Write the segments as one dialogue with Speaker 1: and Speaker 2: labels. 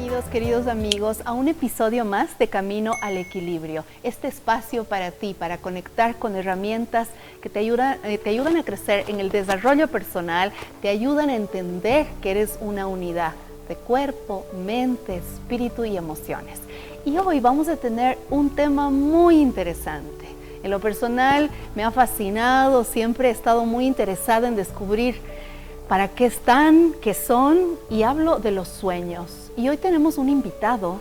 Speaker 1: Bienvenidos, queridos amigos, a un episodio más de Camino al Equilibrio. Este espacio para ti, para conectar con herramientas que te ayudan a crecer en el desarrollo personal, te ayudan a entender que eres una unidad de cuerpo, mente, espíritu y emociones. Y hoy vamos a tener un tema muy interesante. En lo personal me ha fascinado, siempre he estado muy interesada en descubrir para qué están, qué son, y hablo de los sueños. Y hoy tenemos un invitado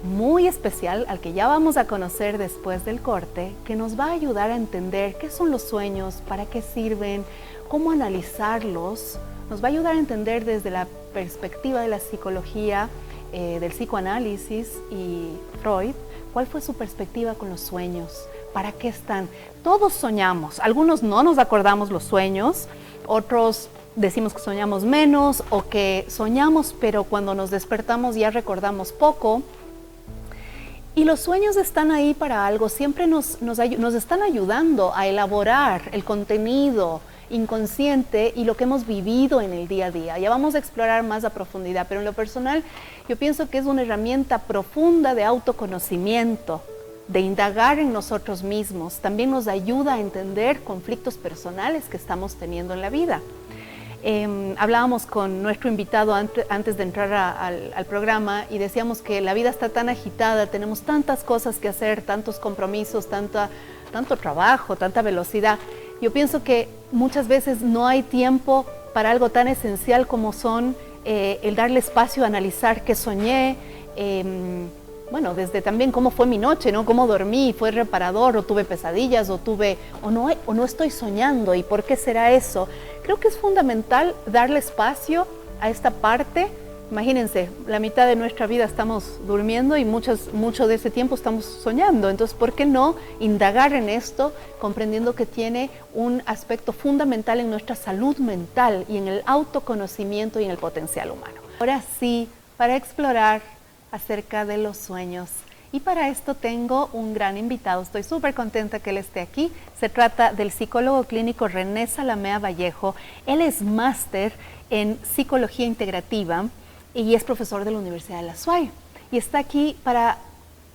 Speaker 1: muy especial al que ya vamos a conocer después del corte, que nos va a ayudar a entender qué son los sueños, para qué sirven, cómo analizarlos. Nos va a ayudar a entender desde la perspectiva de la psicología, del psicoanálisis y Freud, cuál fue su perspectiva con los sueños, para qué están. Todos soñamos, algunos no nos acordamos los sueños, otros decimos que soñamos menos o que soñamos, pero cuando nos despertamos ya recordamos poco. Y los sueños están ahí para algo, siempre nos están ayudando a elaborar el contenido inconsciente y lo que hemos vivido en el día a día. Ya vamos a explorar más a profundidad, pero en lo personal yo pienso que es una herramienta profunda de autoconocimiento, de indagar en nosotros mismos. También nos ayuda a entender conflictos personales que estamos teniendo en la vida. Hablábamos con nuestro invitado antes de entrar al programa y decíamos que la vida está tan agitada, tenemos tantas cosas que hacer, tantos compromisos, tanto trabajo, tanta velocidad. Yo pienso que muchas veces no hay tiempo para algo tan esencial como son el darle espacio a analizar qué soñé, bueno, desde también cómo fue mi noche, ¿no? Cómo dormí, fue reparador, o tuve pesadillas, o no estoy soñando, ¿y por qué será eso? Creo que es fundamental darle espacio a esta parte. Imagínense, la mitad de nuestra vida estamos durmiendo y mucho de ese tiempo estamos soñando. Entonces, ¿por qué no indagar en esto, comprendiendo que tiene un aspecto fundamental en nuestra salud mental y en el autoconocimiento y en el potencial humano? Ahora sí, para explorar acerca de los sueños. Y para esto tengo un gran invitado, estoy súper contenta que él esté aquí. Se trata del psicólogo clínico René Zalamea Vallejo. Él es máster en psicología integrativa y es profesor de la Universidad de la SUAY. Y está aquí para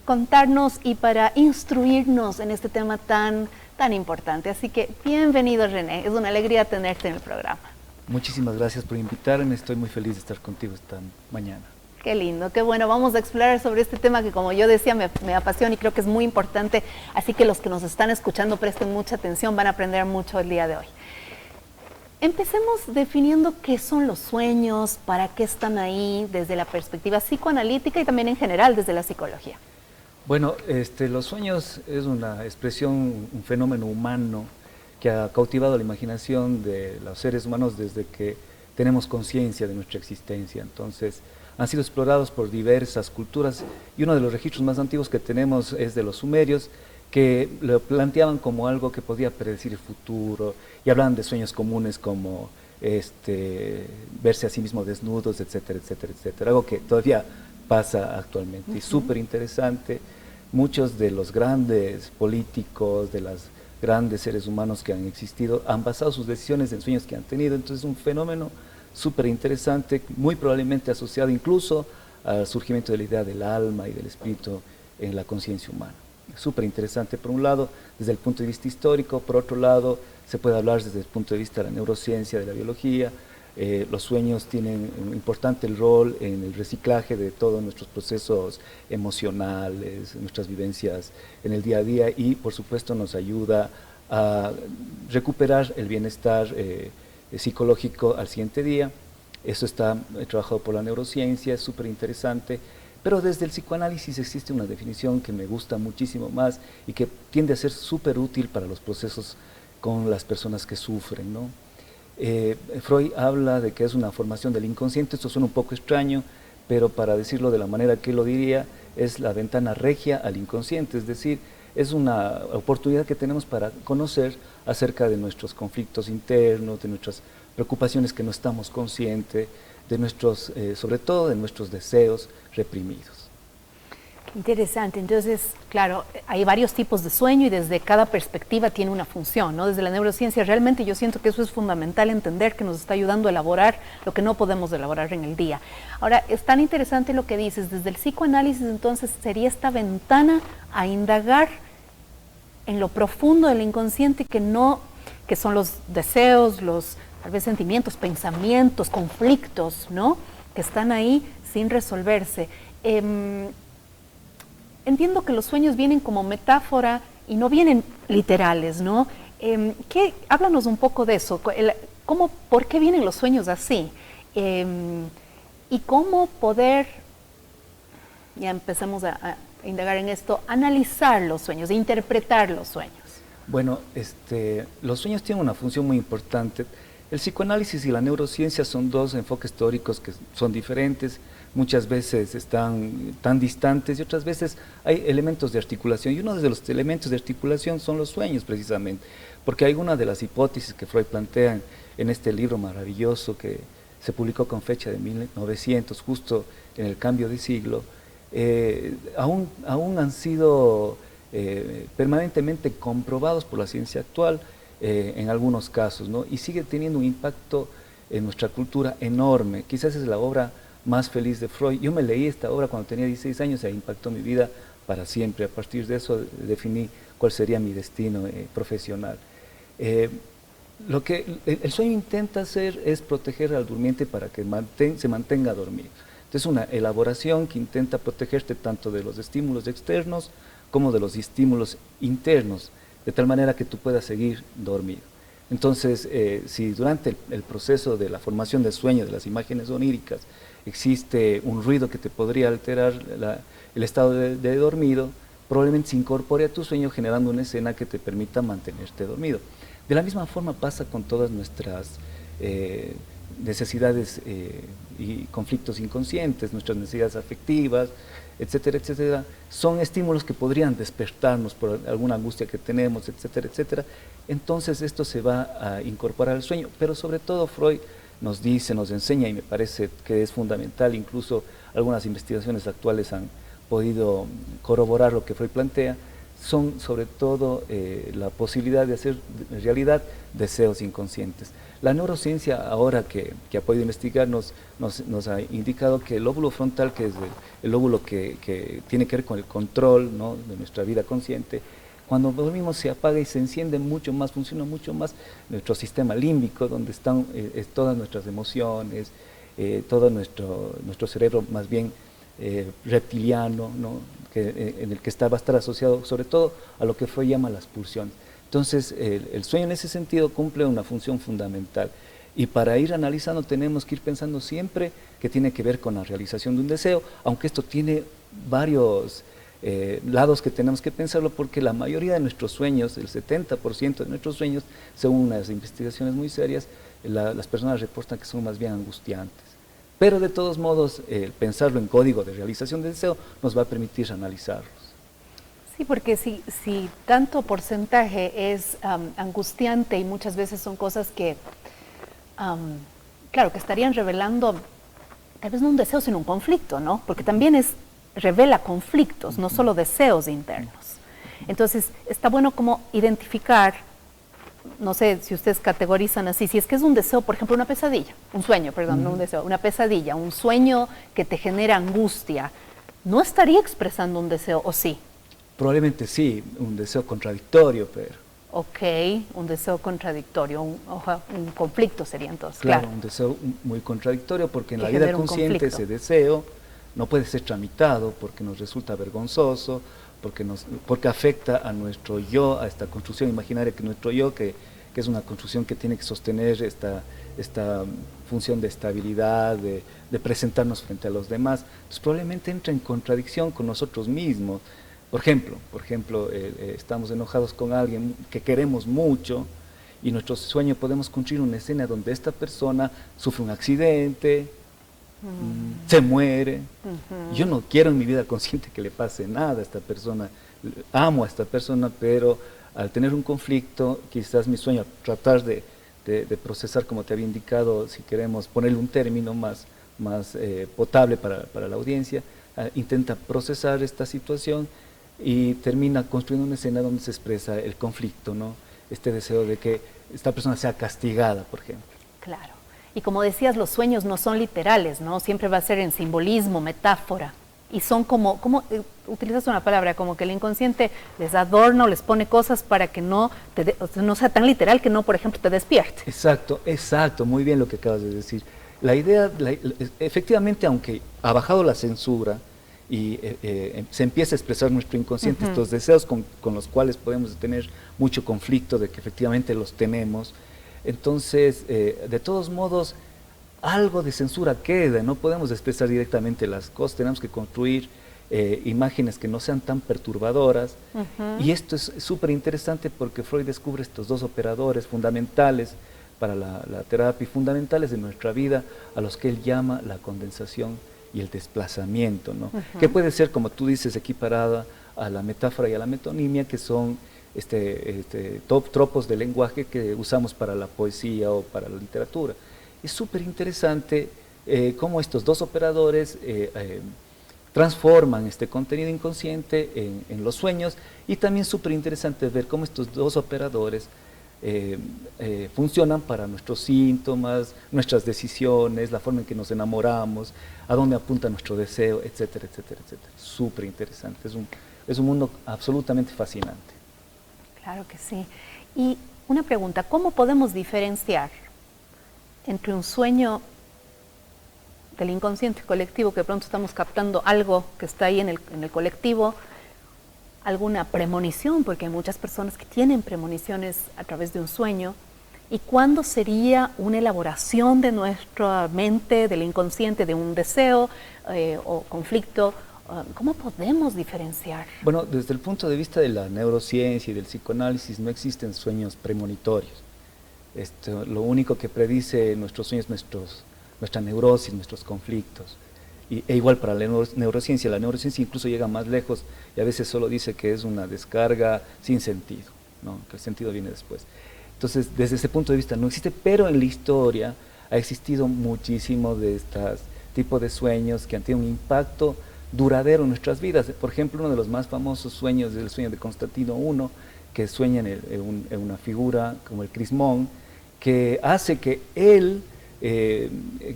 Speaker 1: contarnos y para instruirnos en este tema tan importante. Así que bienvenido, René, es una alegría tenerte en el programa.
Speaker 2: Muchísimas gracias por invitarme, estoy muy feliz de estar contigo esta mañana.
Speaker 1: Qué lindo, qué bueno. Vamos a explorar sobre este tema que, como yo decía, me apasiona y creo que es muy importante. Así que los que nos están escuchando presten mucha atención, van a aprender mucho el día de hoy. Empecemos definiendo qué son los sueños, para qué están ahí, desde la perspectiva psicoanalítica y también en general desde la psicología.
Speaker 2: Bueno, los sueños es una expresión, un fenómeno humano que ha cautivado la imaginación de los seres humanos desde que tenemos conciencia de nuestra existencia. Entonces, han sido explorados por diversas culturas y uno de los registros más antiguos que tenemos es de los sumerios, que lo planteaban como algo que podía predecir el futuro y hablaban de sueños comunes como verse a sí mismo desnudos, etcétera, etcétera, etcétera, algo que todavía pasa actualmente. Y súper interesante, muchos de los grandes políticos, de los grandes seres humanos que han existido, han basado sus decisiones en sueños que han tenido. Entonces es un fenómeno súper interesante, muy probablemente asociado incluso al surgimiento de la idea del alma y del espíritu en la conciencia humana. Súper interesante por un lado desde el punto de vista histórico, por otro lado se puede hablar desde el punto de vista de la neurociencia, de la biología. Los sueños tienen un importante rol en el reciclaje de todos nuestros procesos emocionales, nuestras vivencias en el día a día, y por supuesto nos ayuda a recuperar el bienestar psicológico al siguiente día. Eso está trabajado por la neurociencia, es súper interesante, pero desde el psicoanálisis existe una definición que me gusta muchísimo más y que tiende a ser súper útil para los procesos con las personas que sufren, ¿no? Freud habla de que es una formación del inconsciente. Esto suena un poco extraño, pero para decirlo de la manera que él lo diría, es la ventana regia al inconsciente, es decir, es una oportunidad que tenemos para conocer acerca de nuestros conflictos internos, de nuestras preocupaciones que no estamos conscientes, de nuestros, sobre todo de nuestros deseos reprimidos.
Speaker 1: Interesante, entonces, claro, hay varios tipos de sueño y desde cada perspectiva tiene una función, ¿no? Desde la neurociencia realmente yo siento que eso es fundamental entender, que nos está ayudando a elaborar lo que no podemos elaborar en el día. Ahora, es tan interesante lo que dices, desde el psicoanálisis entonces sería esta ventana a indagar en lo profundo del inconsciente que son los deseos, los tal vez sentimientos, pensamientos, conflictos, ¿no? Que están ahí sin resolverse. Entiendo que los sueños vienen como metáfora y no vienen literales, ¿no? Háblanos un poco de eso. ¿Por qué vienen los sueños así? Y cómo poder, ya empezamos a indagar en esto, analizar los sueños, interpretar los sueños.
Speaker 2: Bueno, los sueños tienen una función muy importante. El psicoanálisis y la neurociencia son dos enfoques teóricos que son diferentes, muchas veces están tan distantes y otras veces hay elementos de articulación, y uno de los elementos de articulación son los sueños precisamente, porque algunas de las hipótesis que Freud plantea en este libro maravilloso que se publicó con fecha de 1900, justo en el cambio de siglo, aún han sido permanentemente comprobados por la ciencia actual, en algunos casos, ¿no? Y sigue teniendo un impacto en nuestra cultura enorme. Quizás es la obra más feliz de Freud. Yo me leí esta obra cuando tenía 16 años y impactó mi vida para siempre. A partir de eso definí cuál sería mi destino profesional. Lo que el sueño intenta hacer es proteger al durmiente para que se mantenga dormido. Entonces, una elaboración que intenta protegerte tanto de los estímulos externos como de los estímulos internos, de tal manera que tú puedas seguir dormido. Entonces, si durante el proceso de la formación del sueño, de las imágenes oníricas, existe un ruido que te podría alterar el estado de dormido, probablemente se incorpore a tu sueño generando una escena que te permita mantenerte dormido. De la misma forma pasa con todas nuestras necesidades y conflictos inconscientes, nuestras necesidades afectivas, etcétera, etcétera. Son estímulos que podrían despertarnos por alguna angustia que tenemos, etcétera, etcétera. Entonces esto se va a incorporar al sueño, pero sobre todo Freud nos dice, nos enseña, y me parece que es fundamental, incluso algunas investigaciones actuales han podido corroborar lo que Freud plantea, son sobre todo la posibilidad de hacer realidad deseos inconscientes. La neurociencia ahora que ha podido investigar nos ha indicado que el lóbulo frontal, que es el lóbulo que tiene que ver con el control, ¿no?, de nuestra vida consciente, cuando dormimos se apaga y se enciende mucho más, funciona mucho más nuestro sistema límbico, donde están todas nuestras emociones, todo nuestro cerebro más bien reptiliano, ¿no?, en el que va a estar asociado sobre todo a lo que Freud llama las pulsiones. Entonces, el sueño en ese sentido cumple una función fundamental. Y para ir analizando tenemos que ir pensando siempre que tiene que ver con la realización de un deseo, aunque esto tiene varios lados que tenemos que pensarlo, porque la mayoría de nuestros sueños, el 70% de nuestros sueños, según unas investigaciones muy serias, las personas reportan que son más bien angustiantes. Pero de todos modos, pensarlo en código de realización de deseo nos va a permitir analizarlos.
Speaker 1: Sí, porque si tanto porcentaje es angustiante y muchas veces son cosas que, claro, que estarían revelando, tal vez no un deseo, sino un conflicto, ¿no? Porque también revela conflictos, no solo deseos internos. Entonces, está bueno como identificar, no sé si ustedes categorizan así, si es que es un deseo, por ejemplo, una pesadilla, un sueño, perdón, no un deseo, una pesadilla, un sueño que te genera angustia, ¿no estaría expresando un deseo o sí?
Speaker 2: Probablemente sí, un deseo contradictorio, pero...
Speaker 1: Ok, un deseo contradictorio, un conflicto sería entonces,
Speaker 2: claro. Un deseo muy contradictorio, porque en la vida consciente ese deseo no puede ser tramitado porque nos resulta vergonzoso, porque afecta a nuestro yo, a esta construcción imaginaria que nuestro yo, que es una construcción que tiene que sostener esta función de estabilidad, de presentarnos frente a los demás. Entonces probablemente entra en contradicción con nosotros mismos. Por ejemplo, estamos enojados con alguien que queremos mucho, y en nuestro sueño podemos construir una escena donde esta persona sufre un accidente, se muere. Yo no quiero en mi vida consciente que le pase nada a esta persona, amo a esta persona, pero al tener un conflicto, quizás mi sueño, tratar de procesar, como te había indicado, si queremos ponerle un término más potable para la audiencia, intenta procesar esta situación y termina construyendo una escena donde se expresa el conflicto, ¿no? Este deseo de que esta persona sea castigada, por ejemplo.
Speaker 1: Claro. Y como decías, los sueños no son literales, ¿no? Siempre va a ser en simbolismo, metáfora. Y son como utilizas una palabra, como que el inconsciente les adorna o les pone cosas para que no sea tan literal que no, por ejemplo, te despierte.
Speaker 2: Exacto, muy bien lo que acabas de decir. La idea, efectivamente, aunque ha bajado la censura y se empieza a expresar nuestro inconsciente, estos deseos con los cuales podemos tener mucho conflicto, de que efectivamente los tenemos, entonces, de todos modos, algo de censura queda, no podemos expresar directamente las cosas, tenemos que construir imágenes que no sean tan perturbadoras, y esto es súper interesante porque Freud descubre estos dos operadores fundamentales para la terapia, fundamentales de nuestra vida, a los que él llama la condensación y el desplazamiento, ¿no? Que puede ser, como tú dices, equiparada a la metáfora y a la metonimia, que son tropos de lenguaje que usamos para la poesía o para la literatura. Es súper interesante cómo estos dos operadores transforman este contenido inconsciente en los sueños, y también súper interesante ver cómo estos dos operadores funcionan para nuestros síntomas, nuestras decisiones, la forma en que nos enamoramos, a dónde apunta nuestro deseo, etcétera, etcétera, etcétera. Súper interesante, es un mundo absolutamente fascinante.
Speaker 1: Claro que sí. Y una pregunta, ¿cómo podemos diferenciar entre un sueño del inconsciente colectivo, que de pronto estamos captando algo que está ahí en el colectivo, alguna premonición, porque hay muchas personas que tienen premoniciones a través de un sueño, y cuándo sería una elaboración de nuestra mente, del inconsciente, de un deseo o conflicto? ¿Cómo podemos diferenciar?
Speaker 2: Bueno, desde el punto de vista de la neurociencia y del psicoanálisis, no existen sueños premonitorios. Lo único que predice nuestros sueños, nuestra neurosis, nuestros conflictos. E igual para la neurociencia incluso llega más lejos y a veces solo dice que es una descarga sin sentido, ¿no? Que el sentido viene después. Entonces, desde ese punto de vista no existe, pero en la historia ha existido muchísimo de estos tipos de sueños que han tenido un impacto duradero en nuestras vidas. Por ejemplo, uno de los más famosos sueños es el sueño de Constantino I, que sueña en una figura como el Crismón, que hace que él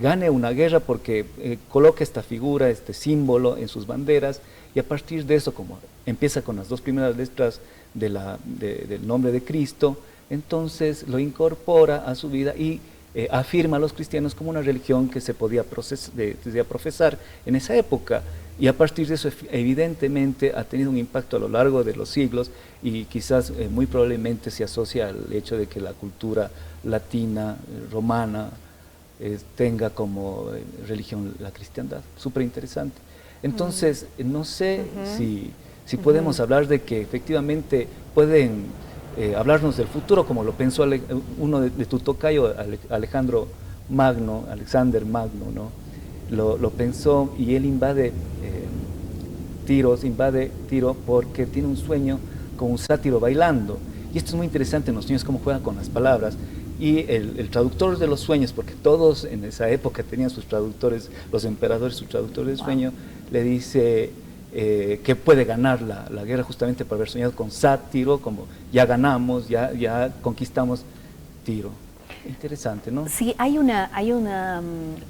Speaker 2: gane una guerra porque coloca esta figura, este símbolo en sus banderas, y a partir de eso, como empieza con las dos primeras letras del nombre de Cristo, entonces lo incorpora a su vida y afirma a los cristianos como una religión que se podía profesar en esa época. Y a partir de eso, evidentemente, ha tenido un impacto a lo largo de los siglos, y quizás muy probablemente se asocia al hecho de que la cultura latina, romana, tenga como religión la cristiandad. Súper interesante. Entonces, no sé si podemos hablar de que efectivamente pueden hablarnos del futuro, como lo pensó uno de tu tocayo, Alexander Magno, ¿no? Lo pensó, y él invade Tiro porque tiene un sueño con un sátiro bailando. Y esto es muy interesante en los sueños, cómo juegan con las palabras. Y el traductor de los sueños, porque todos en esa época tenían sus traductores, los emperadores, sus traductores de sueño, le dice que puede ganar la guerra justamente por haber soñado con sátiro, como ya ganamos, ya conquistamos Tiro. Interesante, ¿no?
Speaker 1: Sí, hay una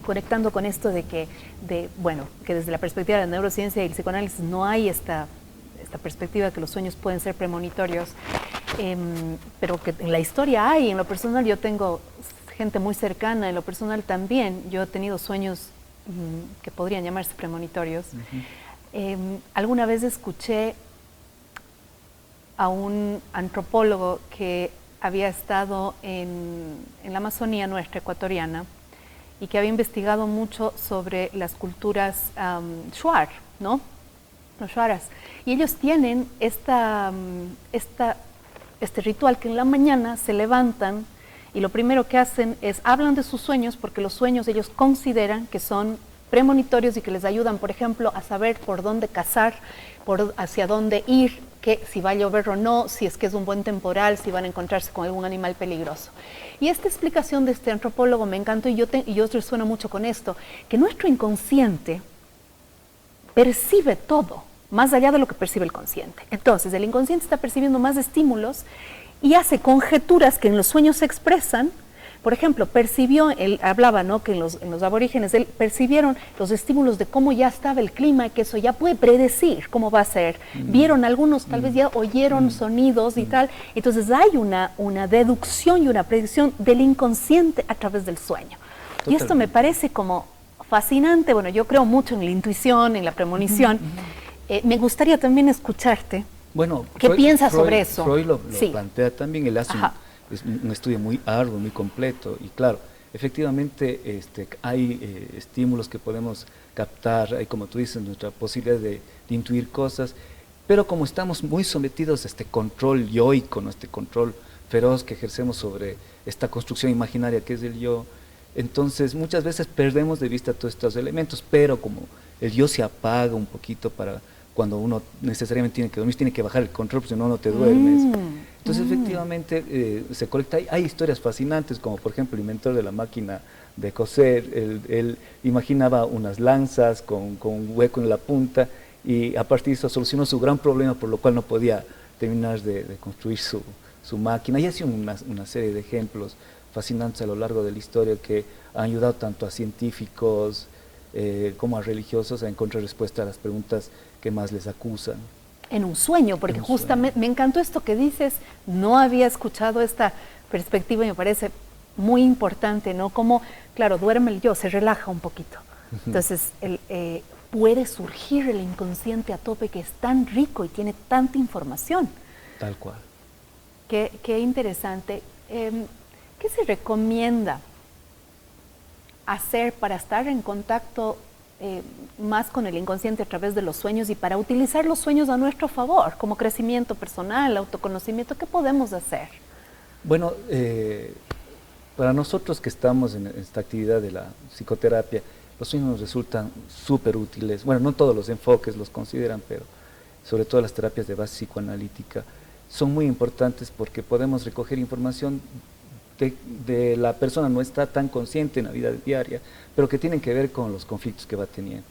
Speaker 1: conectando con esto de que desde la perspectiva de la neurociencia y el psicoanálisis no hay esta perspectiva de que los sueños pueden ser premonitorios, pero que en la historia hay. En lo personal yo tengo gente muy cercana, en lo personal también yo he tenido sueños que podrían llamarse premonitorios. Alguna vez escuché a un antropólogo que había estado en la Amazonía nuestra ecuatoriana y que había investigado mucho sobre las culturas shuar, ¿no? Los shuaras. Y ellos tienen este ritual que en la mañana se levantan y lo primero que hacen es hablan de sus sueños, porque los sueños ellos consideran que son premonitorios y que les ayudan, por ejemplo, a saber por dónde cazar, hacia dónde ir, que si va a llover o no, si es que es un buen temporal, si van a encontrarse con algún animal peligroso. Y esta explicación de este antropólogo me encantó, y yo resueno mucho con esto, que nuestro inconsciente percibe todo, más allá de lo que percibe el consciente. Entonces, el inconsciente está percibiendo más estímulos y hace conjeturas que en los sueños se expresan. Por ejemplo, percibió, él hablaba, ¿no?, que en los aborígenes él percibieron los estímulos de cómo ya estaba el clima, que eso ya puede predecir cómo va a ser. Vieron algunos, tal vez ya oyeron sonidos y tal. Entonces hay una deducción y una predicción del inconsciente a través del sueño. Totalmente. Y esto me parece como fascinante. Bueno, yo creo mucho en la intuición, en la premonición. Me gustaría también escucharte.
Speaker 2: Bueno,
Speaker 1: ¿Qué piensas sobre eso?
Speaker 2: Freud lo plantea también, él hace un estudio muy arduo, muy completo, y claro, efectivamente hay estímulos que podemos captar, hay, como tú dices, nuestra posibilidad de intuir cosas, pero como estamos muy sometidos a este control yoico, ¿no?, este control feroz que ejercemos sobre esta construcción imaginaria que es el yo, entonces muchas veces perdemos de vista todos estos elementos, pero como el yo se apaga un poquito para cuando uno necesariamente tiene que dormir, tiene que bajar el control, porque si no, no te duermes. Entonces, efectivamente, se conecta. Hay historias fascinantes, como por ejemplo el inventor de la máquina de coser, él imaginaba unas lanzas con un hueco en la punta, y a partir de eso solucionó su gran problema, por lo cual no podía terminar de construir su máquina. Y así una serie de ejemplos fascinantes a lo largo de la historia que han ayudado tanto a científicos como a religiosos a encontrar respuesta a las preguntas que más les acusan.
Speaker 1: En un sueño, porque justamente me encantó esto que dices, no había escuchado esta perspectiva y me parece muy importante, ¿no? Como, claro, duerme el yo, se relaja un poquito. Entonces, puede surgir el inconsciente a tope, que es tan rico y tiene tanta información.
Speaker 2: Tal cual.
Speaker 1: Qué interesante. ¿Qué se recomienda hacer para estar en contacto más con el inconsciente a través de los sueños y para utilizar los sueños a nuestro favor, como crecimiento personal, autoconocimiento? ¿Qué podemos hacer?
Speaker 2: Bueno, para nosotros que estamos en esta actividad de la psicoterapia, los sueños nos resultan súper útiles. Bueno, no todos los enfoques los consideran, pero sobre todo las terapias de base psicoanalítica son muy importantes porque podemos recoger información de la persona no está tan consciente en la vida diaria, pero que tienen que ver con los conflictos que va teniendo.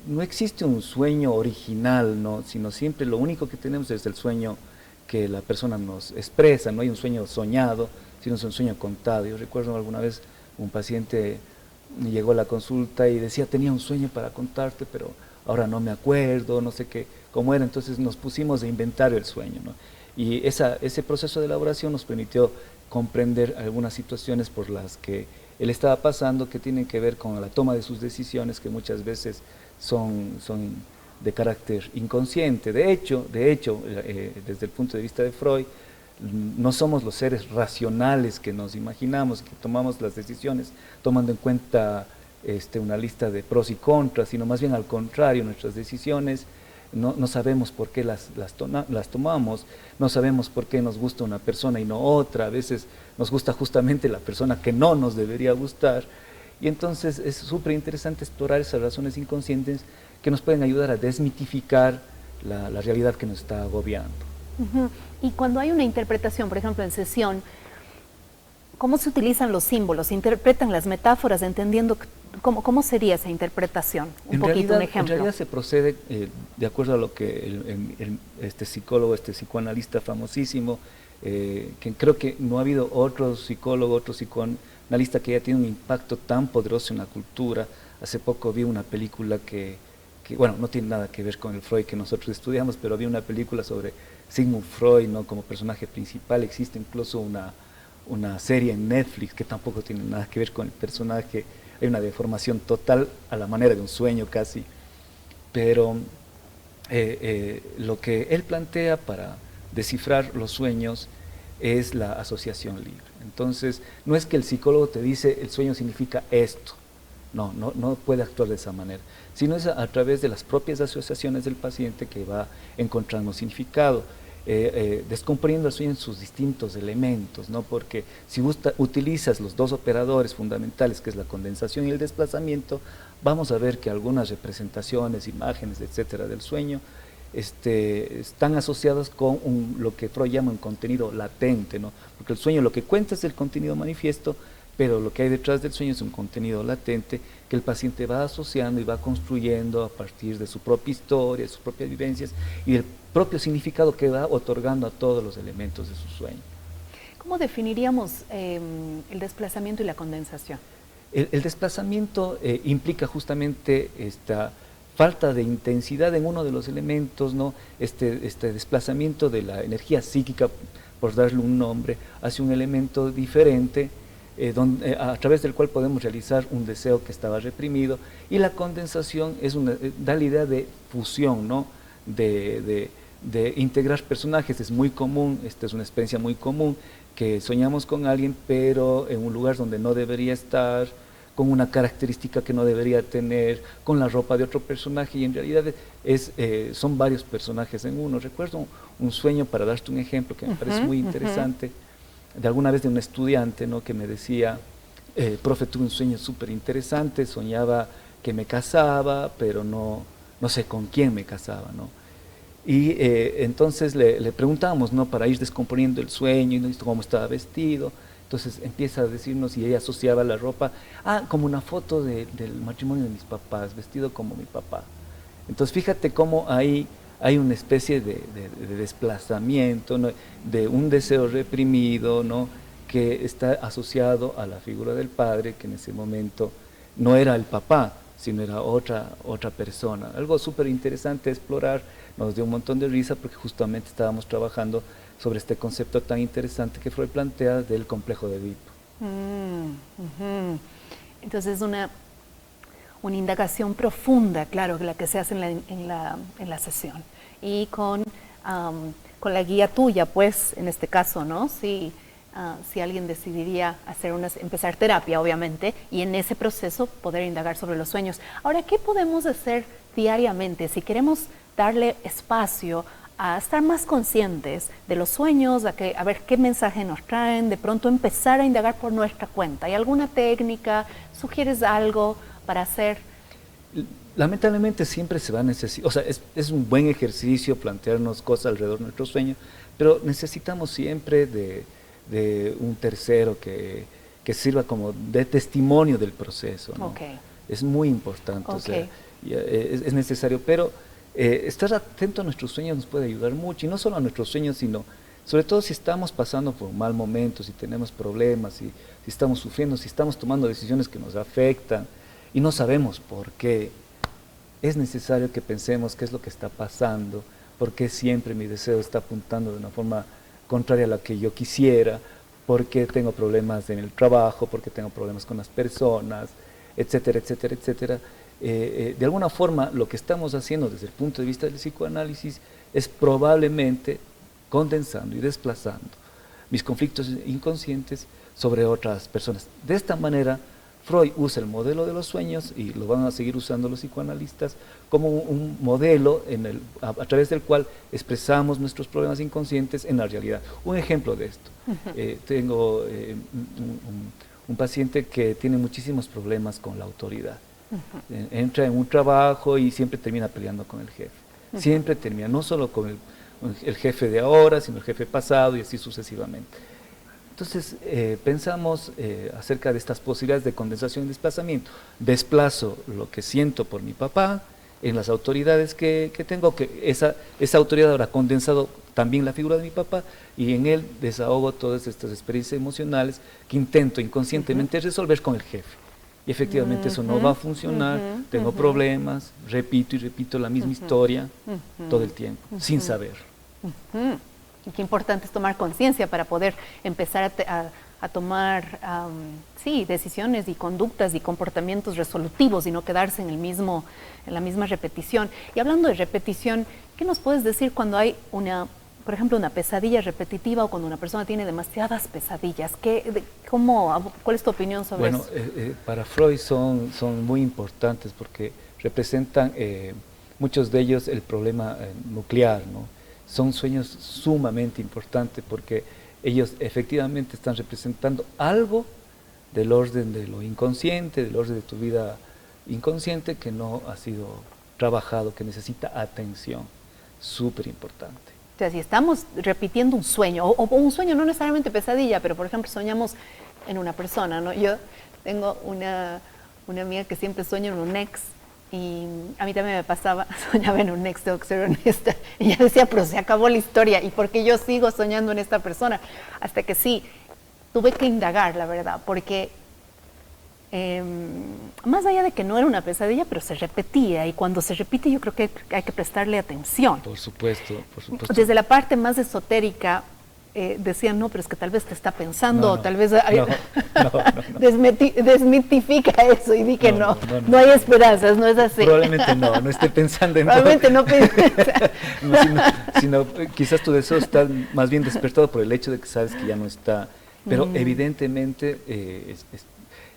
Speaker 2: No existe un sueño original, ¿no?, sino siempre lo único que tenemos es el sueño que la persona nos expresa. No hay un sueño soñado, sino es un sueño contado. Yo recuerdo alguna vez un paciente llegó a la consulta y decía, tenía un sueño para contarte, pero ahora no me acuerdo, no sé qué, cómo era. Entonces nos pusimos a inventar el sueño, ¿no? Y ese proceso de elaboración nos permitió comprender algunas situaciones por las que él estaba pasando, que tienen que ver con la toma de sus decisiones, que muchas veces son de carácter inconsciente. De hecho, desde el punto de vista de Freud, no somos los seres racionales que nos imaginamos, que tomamos las decisiones tomando en cuenta una lista de pros y contras, sino más bien al contrario, nuestras decisiones no sabemos por qué las tomamos, no sabemos por qué nos gusta una persona y no otra. A veces nos gusta justamente la persona que no nos debería gustar, y entonces es súper interesante explorar esas razones inconscientes que nos pueden ayudar a desmitificar la realidad que nos está agobiando.
Speaker 1: Y cuando hay una interpretación, por ejemplo en sesión, ¿cómo se utilizan los símbolos? ¿Se interpretan las metáforas entendiendo cómo sería esa interpretación? Un ejemplo.
Speaker 2: En realidad se procede de acuerdo a lo que este psicólogo, este psicoanalista famosísimo, que creo que no ha habido otro psicólogo, otro psicoanalista que haya tenido un impacto tan poderoso en la cultura. Hace poco vi una película que bueno, no tiene nada que ver con el Freud que nosotros estudiamos, pero vi una película sobre Sigmund Freud, ¿no?, como personaje principal. Existe incluso una serie en Netflix que tampoco tiene nada que ver con el personaje. Hay una deformación total a la manera de un sueño casi, pero lo que él plantea para descifrar los sueños es la asociación libre. Entonces, no es que el psicólogo te dice el sueño significa esto, no puede actuar de esa manera, sino es a través de las propias asociaciones del paciente que va encontrando significado, descomponiendo el sueño en sus distintos elementos, ¿no? Porque si utilizas los dos operadores fundamentales, que es la condensación y el desplazamiento, vamos a ver que algunas representaciones, imágenes, etcétera, del sueño están asociadas con lo que Freud llama un contenido latente, ¿no? Porque el sueño lo que cuenta es el contenido manifiesto, pero lo que hay detrás del sueño es un contenido latente que el paciente va asociando y va construyendo a partir de su propia historia, de sus propias vivencias y del propio significado que va otorgando a todos los elementos de su sueño.
Speaker 1: ¿Cómo definiríamos el desplazamiento y la condensación?
Speaker 2: El desplazamiento implica justamente esta falta de intensidad en uno de los elementos, ¿no? Este desplazamiento de la energía psíquica, por darle un nombre, hacia un elemento diferente, a través del cual podemos realizar un deseo que estaba reprimido, y la condensación da la idea de fusión, ¿no? de integrar personajes. Es muy común, esta es una experiencia muy común, que soñamos con alguien, pero en un lugar donde no debería estar, con una característica que no debería tener, con la ropa de otro personaje, y en realidad son varios personajes en uno. Recuerdo un sueño, para darte un ejemplo, que me parece muy interesante, de alguna vez de un estudiante, ¿no? Que me decía, profe, tuve un sueño súper interesante, soñaba que me casaba, pero no sé con quién me casaba, ¿no? Y entonces le preguntamos, ¿no? Para ir descomponiendo el sueño, y cómo estaba vestido. Entonces empieza a decirnos, y ella asociaba la ropa, como una foto del matrimonio de mis papás, vestido como mi papá. Entonces fíjate cómo hay una especie de desplazamiento, ¿no? De un deseo reprimido, ¿no? Que está asociado a la figura del padre, que en ese momento no era el papá, sino era otra persona. Algo súper interesante de explorar, nos dio un montón de risa porque justamente estábamos trabajando sobre este concepto tan interesante que Freud plantea del complejo de Edipo.
Speaker 1: Entonces una indagación profunda, claro, la que se hace en la sesión, y con la guía tuya, pues, en este caso, ¿no? Si alguien decidiría empezar terapia, obviamente, y en ese proceso poder indagar sobre los sueños. Ahora, ¿qué podemos hacer diariamente si queremos darle espacio a estar más conscientes de los sueños, a ver qué mensaje nos traen, de pronto empezar a indagar por nuestra cuenta? ¿Hay alguna técnica? ¿Sugieres algo para hacer?
Speaker 2: Lamentablemente siempre se va a necesitar, o sea, es un buen ejercicio plantearnos cosas alrededor de nuestros sueños, pero necesitamos siempre de un tercero que sirva como de testimonio del proceso, ¿no?
Speaker 1: Okay.
Speaker 2: Es muy importante,
Speaker 1: Okay.
Speaker 2: O sea, es necesario, pero estar atento a nuestros sueños nos puede ayudar mucho, y no solo a nuestros sueños, sino sobre todo si estamos pasando por un mal momento, si tenemos problemas, si estamos sufriendo, si estamos tomando decisiones que nos afectan y no sabemos por qué. Es necesario que pensemos qué es lo que está pasando, por qué siempre mi deseo está apuntando de una forma contraria a la que yo quisiera, por qué tengo problemas en el trabajo, por qué tengo problemas con las personas, etcétera, etcétera, etcétera. De alguna forma, lo que estamos haciendo desde el punto de vista del psicoanálisis es probablemente condensando y desplazando mis conflictos inconscientes sobre otras personas. De esta manera, Freud usa el modelo de los sueños, y lo van a seguir usando los psicoanalistas, como un modelo a través del cual expresamos nuestros problemas inconscientes en la realidad. Un ejemplo de esto, tengo un paciente que tiene muchísimos problemas con la autoridad. Entra en un trabajo y siempre termina peleando con el jefe. Siempre termina, no solo con el jefe de ahora, sino el jefe pasado, y así sucesivamente. Entonces pensamos acerca de estas posibilidades de condensación y desplazamiento. Desplazo lo que siento por mi papá en las autoridades que tengo, que esa autoridad habrá condensado también la figura de mi papá, y en él desahogo todas estas experiencias emocionales que intento inconscientemente resolver con el jefe. Y efectivamente eso no va a funcionar, tengo problemas, repito y repito la misma historia todo el tiempo, sin saber.
Speaker 1: Y qué importante es tomar conciencia para poder empezar a tomar decisiones y conductas y comportamientos resolutivos, y no quedarse en la misma repetición. Y hablando de repetición, ¿qué nos puedes decir cuando hay por ejemplo, una pesadilla repetitiva, o cuando una persona tiene demasiadas pesadillas? ¿Cuál es tu opinión sobre eso?
Speaker 2: Bueno, para Freud son muy importantes porque representan muchos de ellos el problema nuclear, ¿no? Son sueños sumamente importantes porque ellos efectivamente están representando algo del orden de lo inconsciente, del orden de tu vida inconsciente que no ha sido trabajado, que necesita atención, súper importante.
Speaker 1: O sea, si estamos repitiendo un sueño, o un sueño no necesariamente pesadilla, pero por ejemplo soñamos en una persona, ¿no? Yo tengo una amiga que siempre sueña en un ex, y a mí también me pasaba, soñaba en un ex, tengo que ser honesta, y ella decía, pero se acabó la historia, ¿y por qué yo sigo soñando en esta persona? Hasta que sí, tuve que indagar, la verdad, porque más allá de que no era una pesadilla, pero se repetía, y cuando se repite yo creo que hay que prestarle atención.
Speaker 2: Por supuesto, por supuesto.
Speaker 1: Desde la parte más esotérica, decían, no, pero es que tal vez te está pensando, o tal vez desmitifica eso, y dije, no hay esperanzas, no es así.
Speaker 2: Probablemente no esté pensando en
Speaker 1: probablemente no
Speaker 2: sino quizás tu deseo está más bien despertado por el hecho de que sabes que ya no está, pero evidentemente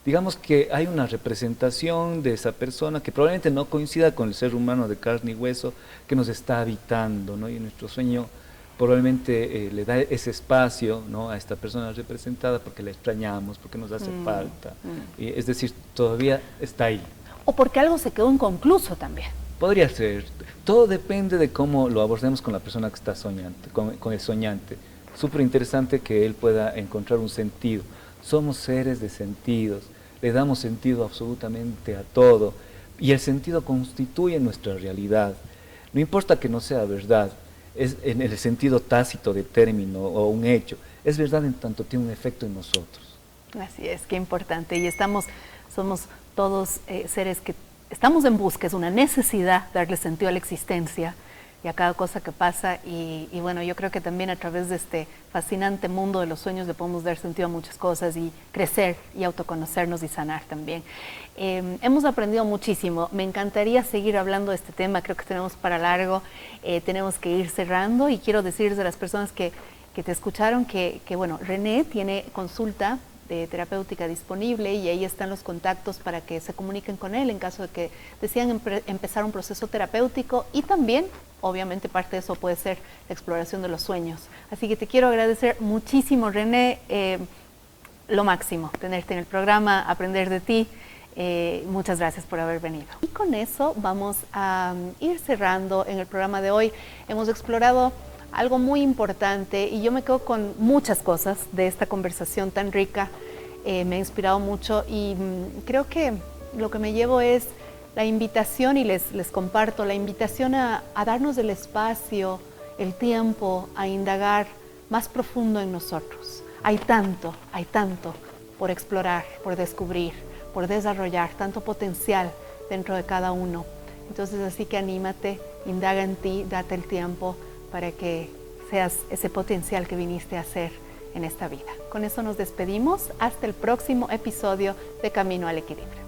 Speaker 2: digamos que hay una representación de esa persona que probablemente no coincida con el ser humano de carne y hueso que nos está habitando, ¿no? Y nuestro sueño probablemente le da ese espacio, ¿no?, a esta persona representada porque la extrañamos, porque nos hace falta. Es decir, todavía está ahí.
Speaker 1: O porque algo se quedó inconcluso también.
Speaker 2: Podría ser. Todo depende de cómo lo abordemos con la persona que está soñante, con el soñante. Súper interesante que él pueda encontrar un sentido. Somos seres de sentidos, le damos sentido absolutamente a todo y el sentido constituye nuestra realidad. No importa que no sea verdad, es en el sentido tácito de término o un hecho, es verdad en tanto tiene un efecto en nosotros.
Speaker 1: Así es, qué importante. Y somos todos seres que estamos en busca, es una necesidad darle sentido a la existencia y a cada cosa que pasa. Y bueno, yo creo que también a través de este fascinante mundo de los sueños le podemos dar sentido a muchas cosas y crecer y autoconocernos y sanar también. Hemos aprendido muchísimo. Me encantaría seguir hablando de este tema, creo que tenemos para largo, tenemos que ir cerrando y quiero decirles a las personas que te escucharon que bueno, René tiene consulta de terapéutica disponible y ahí están los contactos para que se comuniquen con él en caso de que decidan empezar un proceso terapéutico, y también obviamente parte de eso puede ser la exploración de los sueños. Así que te quiero agradecer muchísimo, René, lo máximo, tenerte en el programa, aprender de ti. Muchas gracias por haber venido. Y con eso vamos a ir cerrando en el programa de hoy. Hemos explorado algo muy importante y yo me quedo con muchas cosas de esta conversación tan rica. Me ha inspirado mucho y creo que lo que me llevo es la invitación, y les comparto la invitación a darnos el espacio, el tiempo, a indagar más profundo en nosotros. Hay tanto por explorar, por descubrir, por desarrollar, tanto potencial dentro de cada uno. Entonces, así que anímate, indaga en ti, date el tiempo para que seas ese potencial que viniste a ser en esta vida. Con eso nos despedimos. Hasta el próximo episodio de Camino al Equilibrio.